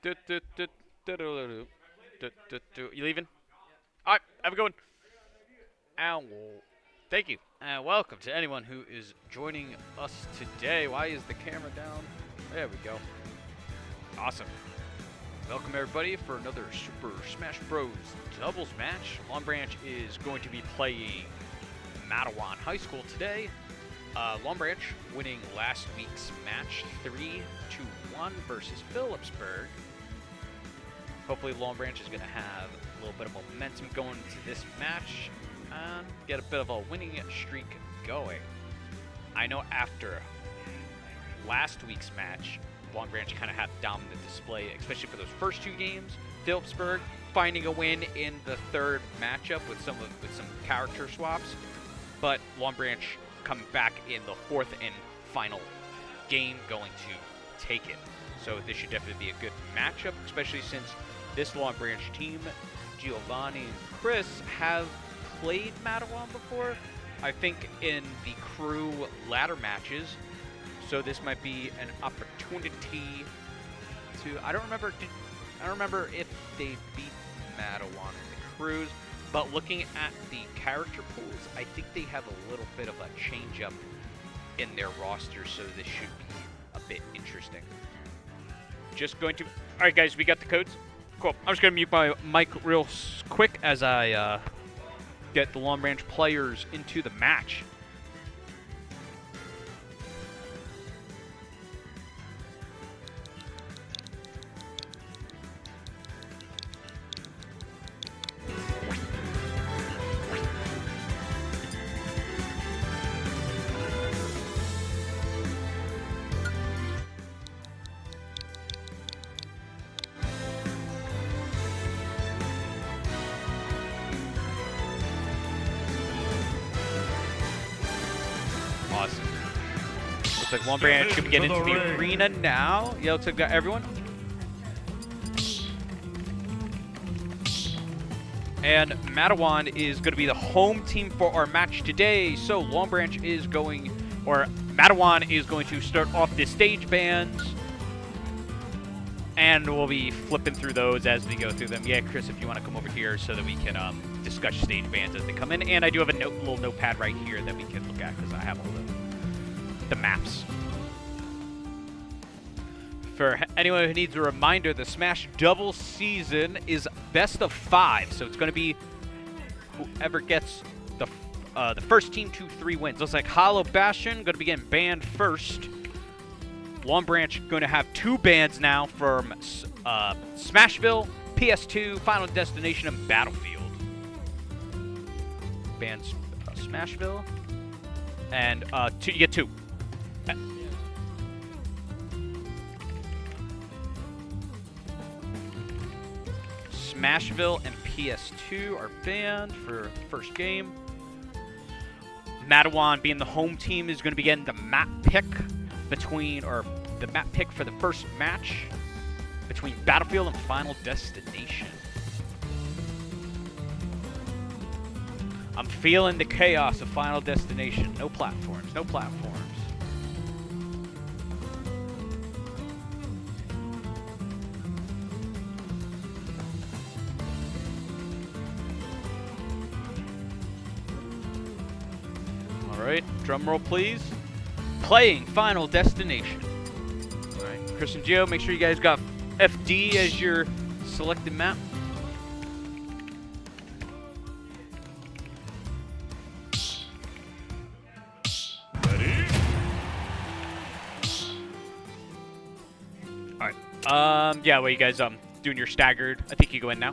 You leaving? All right, have a good one. Ow. Thank you. And welcome to anyone who is joining us today. Why is the camera down? There we go. Awesome. Welcome everybody for another Super Smash Bros. Doubles match. Long Branch is going to be playing Matawan High School today. Long Branch winning last week's match 3-1 versus Phillipsburg. Hopefully Long Branch is going to have a little bit of momentum going into this match and get a bit of a winning streak going. I know after last week's match, Long Branch kind of had dominant display, especially for those first two games. Phillipsburg finding a win in the third matchup with some character swaps, but Long Branch coming back in the fourth and final game, going to take it. So this should definitely be a good matchup, especially since this Long Branch team, Giovanni and Chris, have played Matawan before. I think in the crew ladder matches. So this might be an opportunity to. I don't remember if they beat Matawan in the crews, but looking at the character pools, I think they have a little bit of a change up in their roster. So this should be a bit interesting. Just going to. All right, guys, we got the codes. Cool. I'm just going to mute my mic real quick as I get the Long Branch players into the match. Awesome. Looks like Long Branch should be getting into the arena now. Yeah, looks like we got everyone. And Matawan is going to be the home team for our match today. So Long Branch is going, or Matawan is going to start off the stage bands. And we'll be flipping through those as we go through them. Yeah, Chris, if you want to come over here so that we can discuss stage bands as they come in. And I do have a little notepad right here that we can look at because I have all the maps. For anyone who needs a reminder, the Smash Double season is best of 5. So it's going to be whoever gets the first team to 3 wins. Looks like Hollow Bastion going to be getting banned first. Long Branch going to have 2 bans now from Smashville, PS2, Final Destination, and Battlefield. Bans Smashville, and you get 2. Smashville and PS2 are banned for the first game. Matawan, being the home team, is going to be getting the map pick for the first match between Battlefield and Final Destination. I'm feeling the chaos of Final Destination. No platforms, no platforms. All right, drum roll, please. Playing Final Destination. All right, Chris and Gio, make sure you guys got FD as your selected map. Yeah, well, you guys doing your staggered. I think you go in now.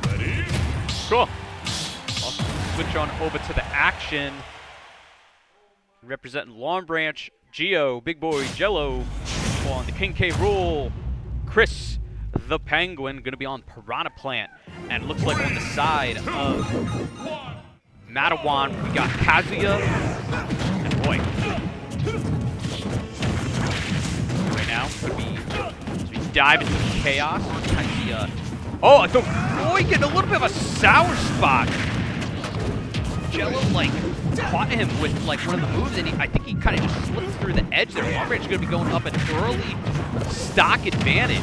Ready? Cool. Awesome. Switch on over to the action. Representing Long Branch, Gio, Big Boy, Jello on the King K rule. Chris, the Penguin, going to be on Piranha Plant. And looks like on the side of Matawan, we got Kazuya and Roy. Right now, could be dive into the chaos. Oh, I thought Roy getting a little bit of a sour spot. Jello, like, caught him with like one of the moves, and I think he kind of just slipped through the edge there. Long Range is going to be going up an early stock advantage.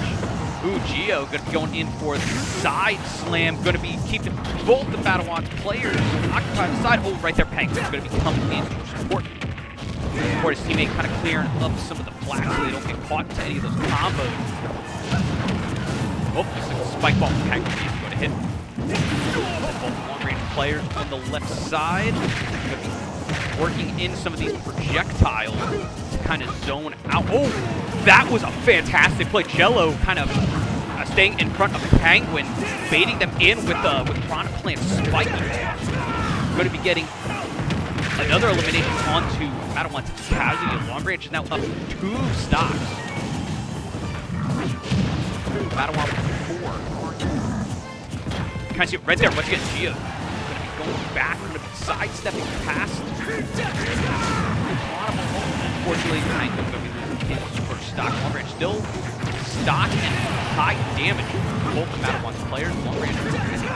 Ooh, Gio going to be going in for the side slam. Going to be keeping both the Matawans players occupying the side. Oh, right there, Penguin's going to be coming in to support. Support his teammate, kind of clearing up some of the flags so they don't get caught into any of those combos. Oh, just like a spike ball from Penguin needs to go to hit. Both long-range players on the left side. Going to be working in some of these projectiles to kind of zone out. Oh, that was a fantastic play. Jello kind of staying in front of Penguin, baiting them in with Chronic Plant spiking. Going to be getting another elimination onto Matawan. Kazuya. Long Range is now up 2 stocks. Matawan with 4. Kind of see it right there. Once again, Gio going to be going back, going to be sidestepping past. Unfortunately, Penguin going to be losing his first stock. Long Range still stock and high damage for both the Matawan's players. Long Range has the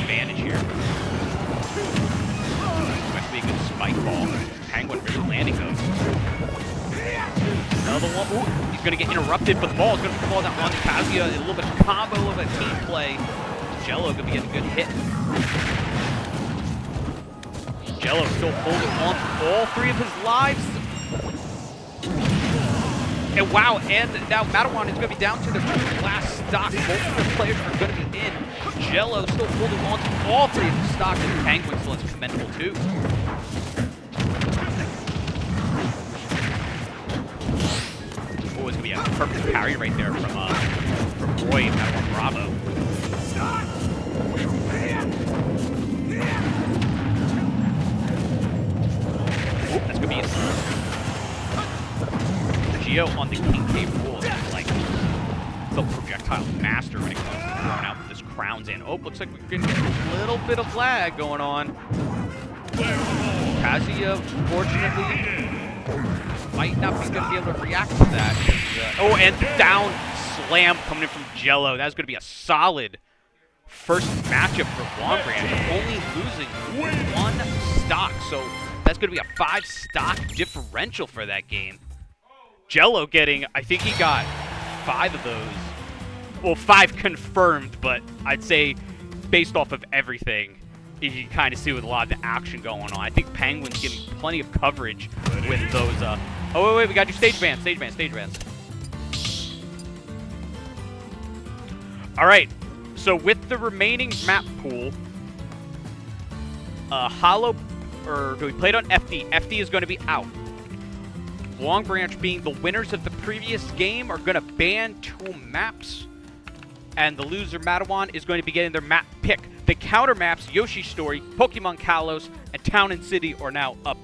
advantage here. Going to be a good spike ball. Penguin really landing those. Another one. Ooh, he's going to get interrupted, but the ball is going to fall down on Kazuya. A little bit of combo of a team play. Jello going to be getting a good hit. Jello still holding on to all 3 of his lives. And wow, and now Matawan is going to be down to the last stock. Both of the players are going to be in. Jello still holding on to all 3 of his stocks, and Penguin still has commendable too. Oh, it's going to be a perfect parry right there from Roy and Matawan Bravo. Oh, that's going to be it. Gio on the King K rule is like the projectile master when it comes to throwing out this Crown's in. Oh, looks like we're getting a little bit of lag going on. Kazuya, fortunately, might not be going to be able to react to that. Oh, and down slam coming in from Jello. That's going to be a solid first matchup for Long Ranch, only losing 1 stock. So that's going to be a 5 stock differential for that game. Jello getting, I think he got 5 of those. Well, 5 confirmed, but I'd say based off of everything, you can kind of see with a lot of the action going on. I think Penguin's getting plenty of coverage with those. Oh, wait, we got your stage bands. All right, so with the remaining map pool, we played on FD. FD is going to be out. Long Branch, being the winners of the previous game, are going to ban 2 maps. And the loser, Matawan, is going to be getting their map pick. The counter maps, Yoshi's Story, Pokemon Kalos, and Town and City are now up.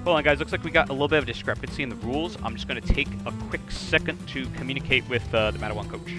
Hold on, guys. Looks like we got a little bit of discrepancy in the rules. I'm just going to take a quick second to communicate with the Matawan coach.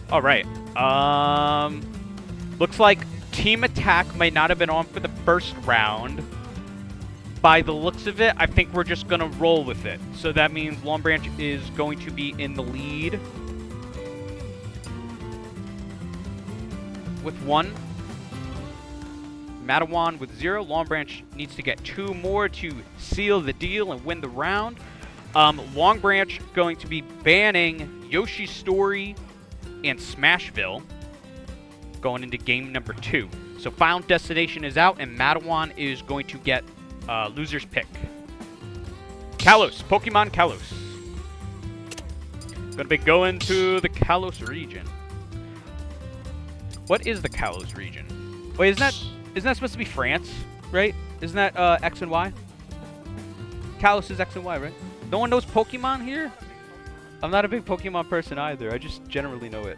All right. Looks like Team Attack might not have been on for the first round. By the looks of it, I think we're just going to roll with it. So that means Long Branch is going to be in the lead with 1. Matawan with 0. Long Branch needs to get 2 more to seal the deal and win the round. Long Branch going to be banning Yoshi's Story and Smashville going into game number 2. So Final Destination is out, and Matawan is going to get loser's pick. Kalos, Pokemon Kalos. Gonna be going to the Kalos region. What is the Kalos region? Wait, isn't that supposed to be France, right? Isn't that X and Y? Kalos is X and Y, right? No one knows Pokemon here? I'm not a big Pokemon person either. I just generally know it.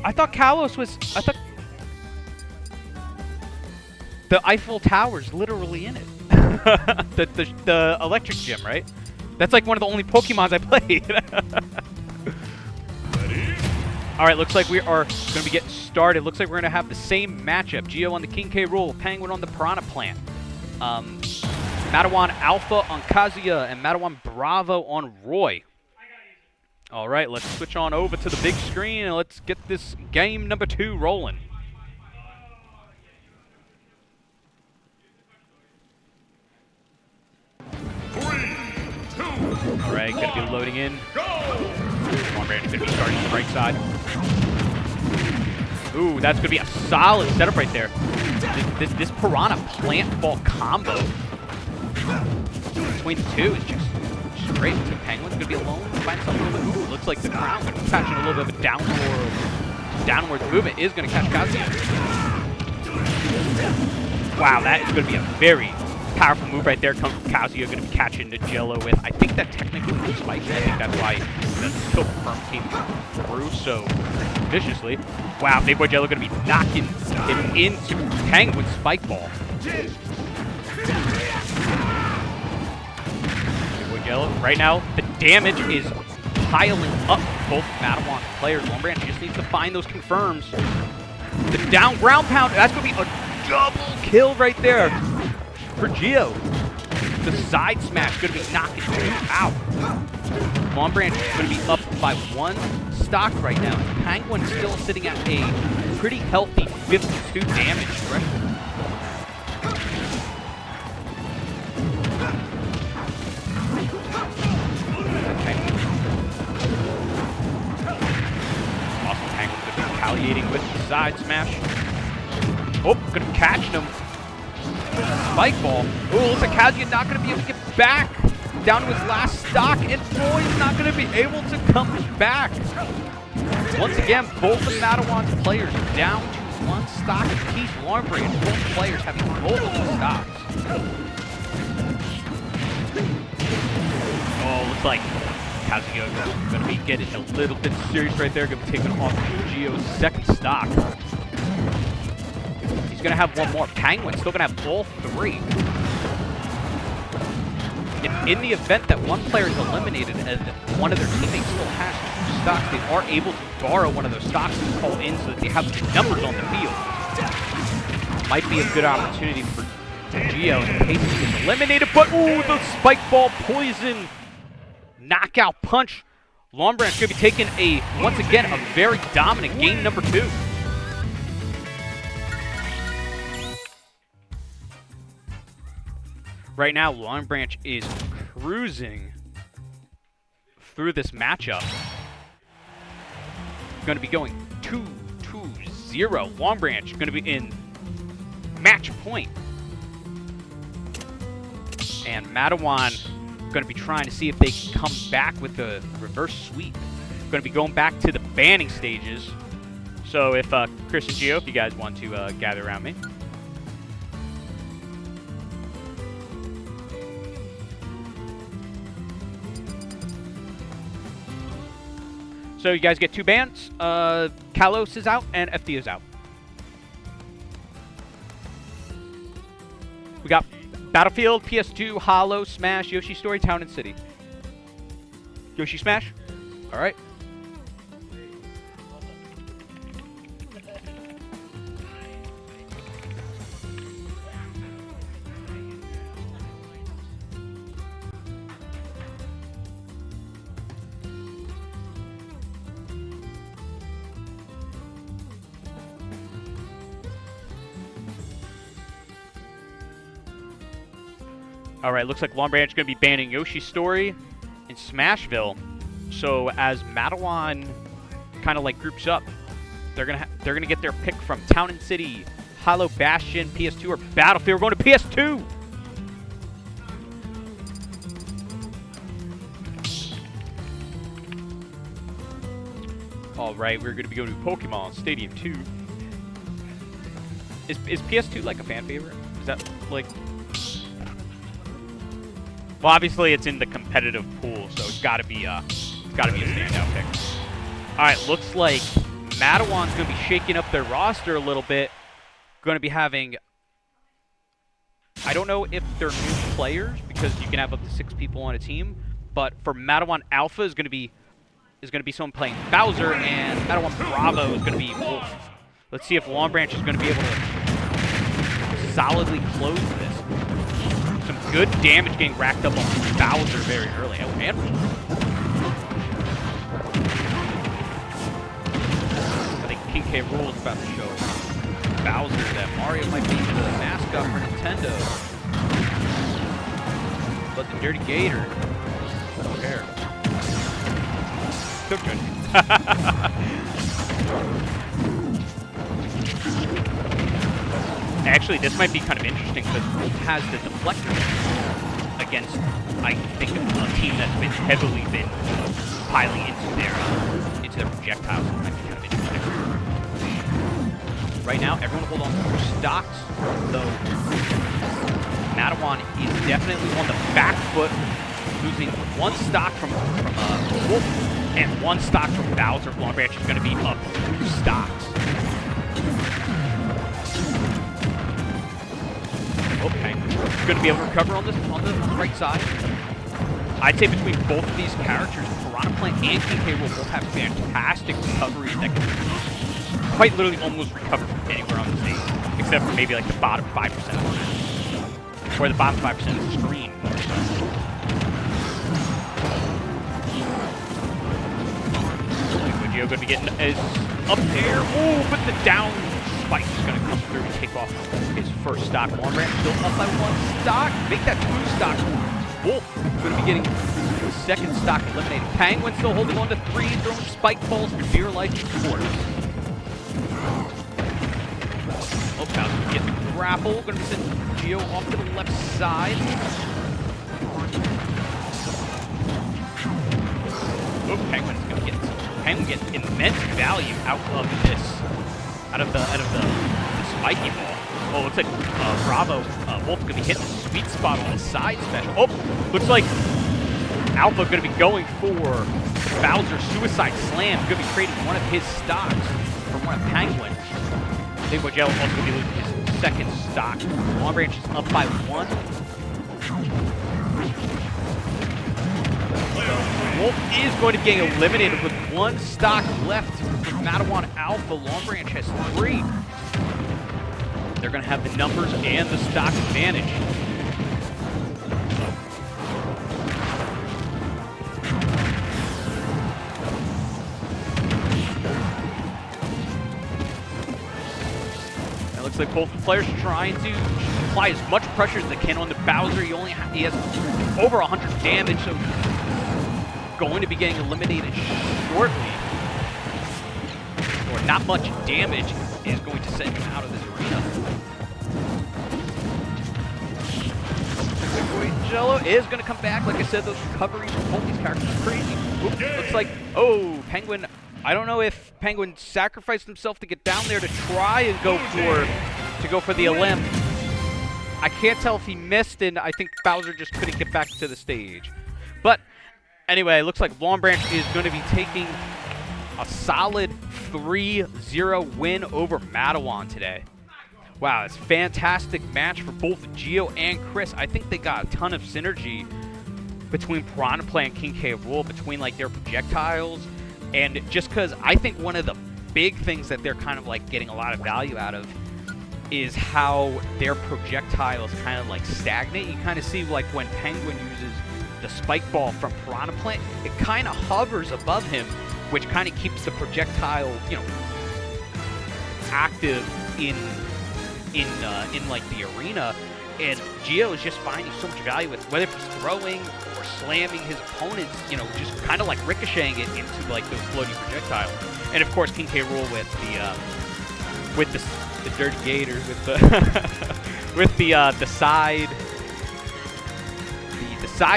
I thought Kalos was... I thought... The Eiffel Tower's literally in it. the electric gym, right? That's like one of the only Pokemons I played. Alright, looks like we are going to be getting started. Looks like we're going to have the same matchup. Geo on the King K. Rool, Penguin on the Piranha Plant. Matawan Alpha on Kazuya, and Matawan Bravo on Roy. Alright, let's switch on over to the big screen, and let's get this game number 2 rolling. Alright, gonna be loading in. Long Branch gonna be starting on the right side. Ooh, that's gonna be a solid setup right there. This Piranha Plant Ball combo between the two is just great. So Penguin's gonna be alone, find something a little bit. Ooh, looks like the Crown gonna be catching a little bit of a downward movement. Is gonna catch Kazuya. Wow, that is gonna be a very powerful move right there. Comes from Kazuya, going to be catching the Jello with. I think that technically was spiked. I think that's why the kill confirm came through so viciously. Wow, Big Boy Jello going to be knocking him into Penguin's spike ball. Big Boy Jello. Right now, the damage is piling up both Matawan players. Long Branch just needs to find those confirms. The down ground pound. That's going to be a double kill right there for Geo. The side smash going to be knocking you out. Long Branch is going to be up by 1 stock right now. Penguin still sitting at a pretty healthy 52 damage threshold. Awesome. Penguin's going to be retaliating with the side smash. Oh, going to be catching him. Spike ball. Oh, looks like Kazuya not going to be able to get back down to his last stock, and Roy's not going to be able to come back. Once again, both of Matawan's players are down to 1 stock apiece. Long Branch, both players having multiple stocks. Oh, looks like Kazuya is going to be getting a little bit serious right there. Going to be taking off Geo's second stock. He's going to have 1 more. Penguin's still going to have all 3. In the event that one player is eliminated and one of their teammates still has 2 stocks, they are able to borrow one of those stocks and call in so that they have the numbers on the field. Might be a good opportunity for Geo in case he gets eliminated, but ooh, the spike ball poison knockout punch. Long Branch going to be taking once again, a very dominant game number 2. Right now, Long Branch is cruising through this matchup. Going to be going 2-2-0. Long Branch going to be in match point. And Matawan going to be trying to see if they can come back with the reverse sweep. Going to be going back to the banning stages. So if Chris and Gio, if you guys want to gather around me. So you guys get 2 bans. Kalos is out and FD is out. We got Battlefield, PS2, Hollow, Smash, Yoshi Story, Town and City. Yoshi Smash. All right. All right, looks like Long Branch is going to be banning Yoshi's Story in Smashville. So as Matawan kind of like groups up, they're gonna get their pick from Town and City, Hollow Bastion, PS2, or Battlefield. We're going to PS2. All right, we're going to be going to Pokemon Stadium 2. Is PS2 like a fan favorite? Is that like? Well, obviously it's in the competitive pool, so it's got to be a standout pick. All right, looks like Matawan's going to be shaking up their roster a little bit. Going to be having, I don't know if they're new players because you can have up to 6 people on a team, but for Matawan Alpha is going to be someone playing Bowser, and Matawan Bravo is going to be Wolf. Let's see if Long Branch is going to be able to solidly close this. Some good damage getting racked up on Bowser very early. Oh, and I think King K. Rool is about to show Bowser that Mario might be the mascot for Nintendo. But the Dirty Gator, no hair. Took good. Actually, this might be kind of interesting because Wolf has the deflector against, I think, a team that's been heavily piling into their projectiles. It might be kind of interesting. Right now, everyone hold on to their stocks, though Matawan is definitely on the back foot, losing 1 stock from Wolf and 1 stock from Bowser. Long Branch is going to be up 2 stocks. Okay, going to be able to recover on the right side. I'd say between both of these characters, Piranha Plant and King K. Rool both have fantastic recoveries that can quite literally almost recover from anywhere on the stage, except for maybe like the bottom 5% of the map, or the bottom 5% of the screen. Geo going to be getting is up there. Oh, but the down spike is going to come through and take off his first stock. Long Branch still up by 1 stock. Make that 2 stock. Wolf going to be getting the 2nd stock eliminated. Penguin still holding on to 3, throwing spike balls for dear life, of course. Oh, Bowser getting the grapple. Going to be sending Geo off to the left side. Oh, Penguin's going to get immense value out of the spiky ball. Oh, looks like Bravo Wolf's gonna be hitting the sweet spot on the side special. Oh, looks like Alpha gonna be going for Bowser's Suicide Slam. Gonna be trading one of his stocks for one of Penguin. Big Boy Jello also gonna be losing his 2nd stock. Long Branch is up by 1. Wolf is going to be getting eliminated with 1 stock left for Matawan Alpha. Long Branch has 3. They're going to have the numbers and the stock advantage. It looks like both players are trying to apply as much pressure as they can on the Bowser. He has over 100 damage, so going to be getting eliminated shortly, or not much damage is going to send him out of this arena. Jello is going to come back. Like I said, those recoveries from both these characters are crazy. Oops, looks like, oh, Penguin. I don't know if Penguin sacrificed himself to get down there to try and go for the Olymp. I can't tell if he missed, and I think Bowser just couldn't get back to the stage. But anyway, it looks like Long Branch is going to be taking a solid 3-0 win over Matawan today. Wow, it's a fantastic match for both Geo and Chris. I think they got a ton of synergy between Piranha Plant and King K. Rool, between like their projectiles, and just because I think one of the big things that they're kind of like getting a lot of value out of is how their projectiles kind of like stagnate. You kind of see like when Penguin uses the spike ball from Piranha Plant, it kind of hovers above him, which kind of keeps the projectile, you know, active in like the arena. And Geo is just finding so much value with whether it's throwing or slamming his opponents, you know, just kind of like ricocheting it into like those floating projectiles. And of course, King K. Rool with the Dirty Gator, with the with the side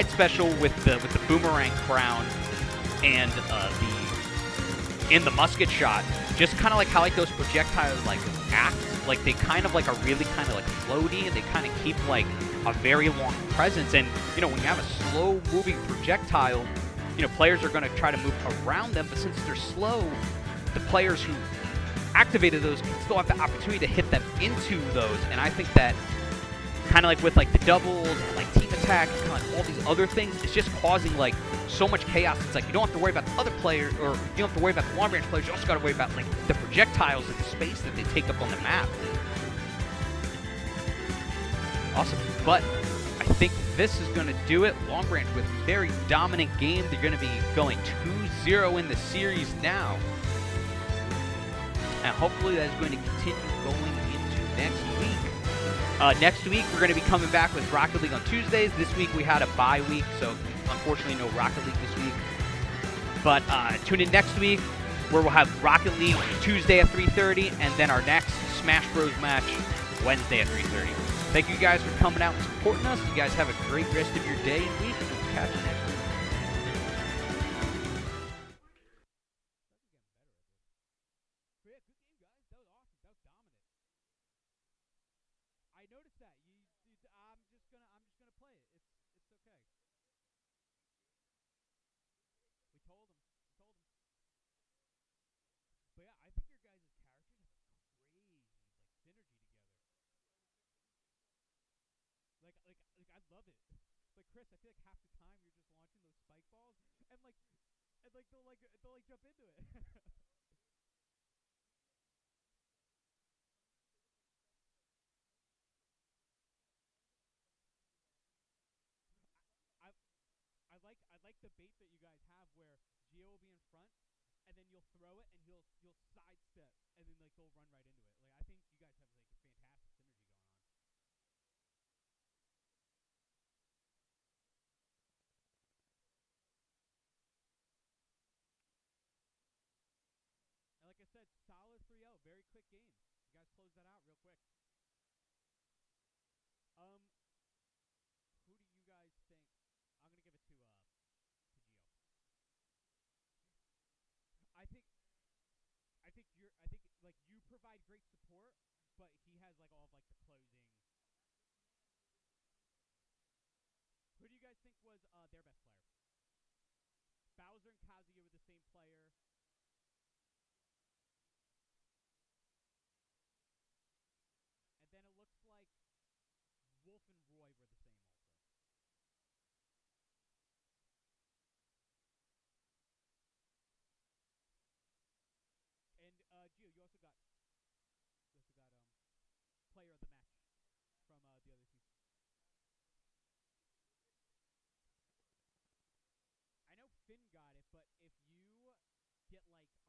special with the boomerang crown and the musket shot. Just kind of like how like those projectiles like act, like they kind of like are really kind of like floaty, and they kind of keep like a very long presence. And you know, when you have a slow moving projectile, you know, players are going to try to move around them, but since they're slow, the players who activated those can still have the opportunity to hit them into those. And I think that kind of like with like the doubles and like team attack and kind of like all these other things, it's just causing like so much chaos. It's like you don't have to worry about the other players, or you don't have to worry about the long range players. You also got to worry about like the projectiles and the space that they take up on the map. Awesome. But I think this is going to do it. Long range with a very dominant game. They're going to be going 2-0 in the series now. And hopefully that's going to continue going into next week. Next week, we're going to be coming back with Rocket League on Tuesdays. This week, we had a bye week, so unfortunately, no Rocket League this week. But tune in next week, where we'll have Rocket League Tuesday at 3:30, and then our next Smash Bros. Match Wednesday at 3:30. Thank you guys for coming out and supporting us. You guys have a great rest of your day and week, and we'll catch you next week. I noticed that. I'm just gonna play it. It's okay. We told him. But yeah, I think your guys' characters have a crazy like synergy together. Like I love it. Like Chris, I feel like half the time you're just launching those spike balls, and they'll like jump into it. I I like the bait that you guys have where Geo will be in front, and then you'll throw it, and you'll sidestep, and then like they'll run right into it. Like I think you guys have like a fantastic synergy going on. And like I said, solid 3-0, very quick game. You guys close that out real quick. Um, who do you guys think? I'm gonna give it to Geo. I think I think like you provide great support, but he has like all of like the closing. Who do you guys think was their best player? Bowser and Kazuya were the same player, and then it looks like Wolf and Roy were the same also. And Gio, you also got player of the match from the other team. I know Finn got it, but if you get like a lot of these,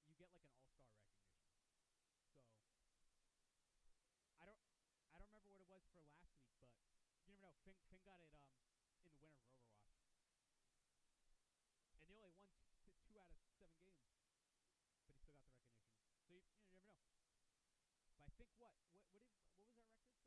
you get like an all-star recognition. So I don't I don't remember what it was for last week, but you never know. Finn got it in the winner of Overwatch, and they only won 2 out of 7 games, but he still got the recognition. So you never know. But I think what was that record?